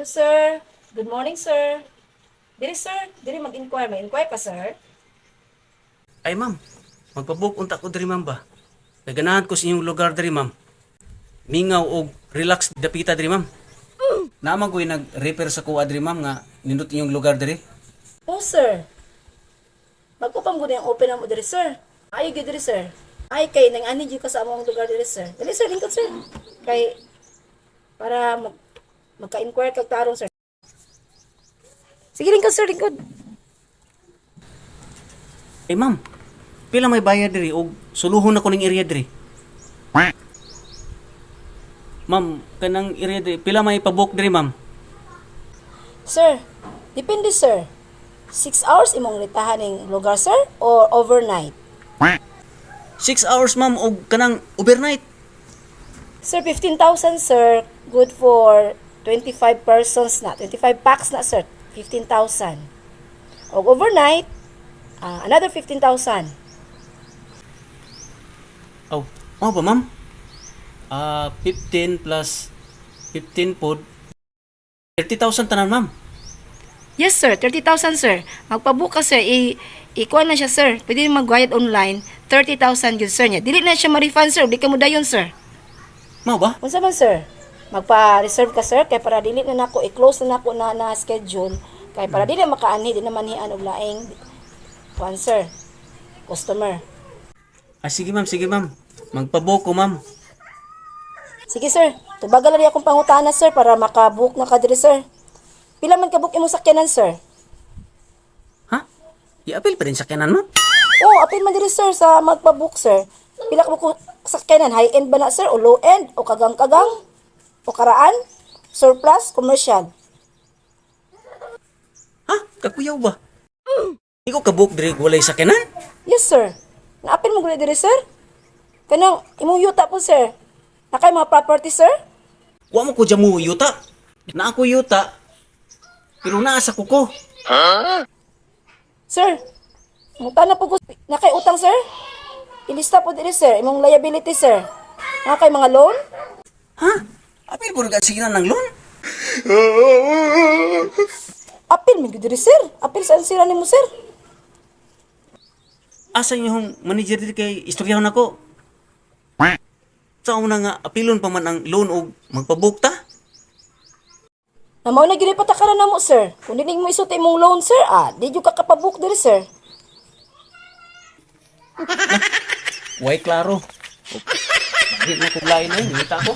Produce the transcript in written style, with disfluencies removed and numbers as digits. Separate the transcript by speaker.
Speaker 1: Hello, sir. Good morning, sir. Diri, sir. Diri mag-inquire. May inquire ka, sir?
Speaker 2: Ay ma'am, magpabook unta ko diri ma'am ba? Kay ganahan ko sa inyong lugar diri ma'am. Mingaw og relax dapita diri ma'am. Naman ko'y nag-repair sa kuha diri ma'am nga nindot inyong lugar diri.
Speaker 1: Oh, sir. Magkupang ko na yung open na mo diri, sir. Ay, gid diri, sir. Ay, kay nang-ani ka sa among lugar diri, sir. Dali, sir. Lingkod, sir. Kay, para magka-inquire kag tarong, sir. Sige, lingkod, sir. Lingkod.
Speaker 2: Eh ma'am, pila may bayad diri og suluhon ako ning area diri. Ma'am, kanang area diri, pila may pabook diri ma'am?
Speaker 1: Sir, depende, sir. 6 hours imong ritahan ng lugar, sir? Or overnight?
Speaker 2: 6 hours ma'am og kanang overnight.
Speaker 1: Sir, 15,000, sir. Good for 25 persons na. 25 packs na, sir. 15,000. O overnight, another 15,000.
Speaker 2: Oh, ba ma'am? 15 plus 15 pod 30,000 tanan ma'am.
Speaker 1: Yes, sir. 30,000, sir. Magpabook ka, sir. Ikuha na siya, sir. Pwede mag-guide online. 30,000 yun, sir, niya. Dili na siya ma-refund, sir. Di ka mo dayon, sir.
Speaker 2: Mao ba?
Speaker 1: Unsa man, sir? Magpa-reserve ka, sir. Kay para dili na nako i-close na nako na schedule. Kay para dili makaani, di naman hian og laing kuan, sir. Customer.
Speaker 2: Sige ma'am. Magpabook ko ma'am.
Speaker 1: Sige, sir. Tubagal lang akong pangutana, sir, para makabook na ka diri, sir. Pila man ka-book imong sakyanan, sir?
Speaker 2: Ha? I-appeal pa rin sa kanan ma'am?
Speaker 1: Oo, apil man diri, sir, sa magpa-book, sir. Pila ka book sakyanan? High-end ba na, sir? O low-end? O kagang-kagang? O karaan? Surplus? Commercial?
Speaker 2: Ha? Kakuyaw ba? Ikaw kabook diri walay sa kanan?
Speaker 1: Yes, sir. Naapil mo guli diri, sir? Kanang imong yuta po, sir. Nakay mga property, sir?
Speaker 2: Wa mo ko dyan mo yuta. Na ako yuta. Pero naasa ko ko.
Speaker 1: Sir, muta na po ko. Nakay utang, sir? Ilista po diri, sir. Imong liability, sir. Nakay mga loan?
Speaker 2: Ha? Apil po nagasiran ng loan?
Speaker 1: Apil mo diri, sir. Apil sa ansira nimo, sir.
Speaker 2: Asa yung manager diri kay istoryahon ako. Sa una nga apilon pa man ang loan o magpabook ta?
Speaker 1: Namaw na gini patakaran na mo, sir. Kung dinig mo isuti mong loan, sir, di yung kakapabook diri, sir.
Speaker 2: Way klaro. Bakit na kung lain na yun? Ngita ko.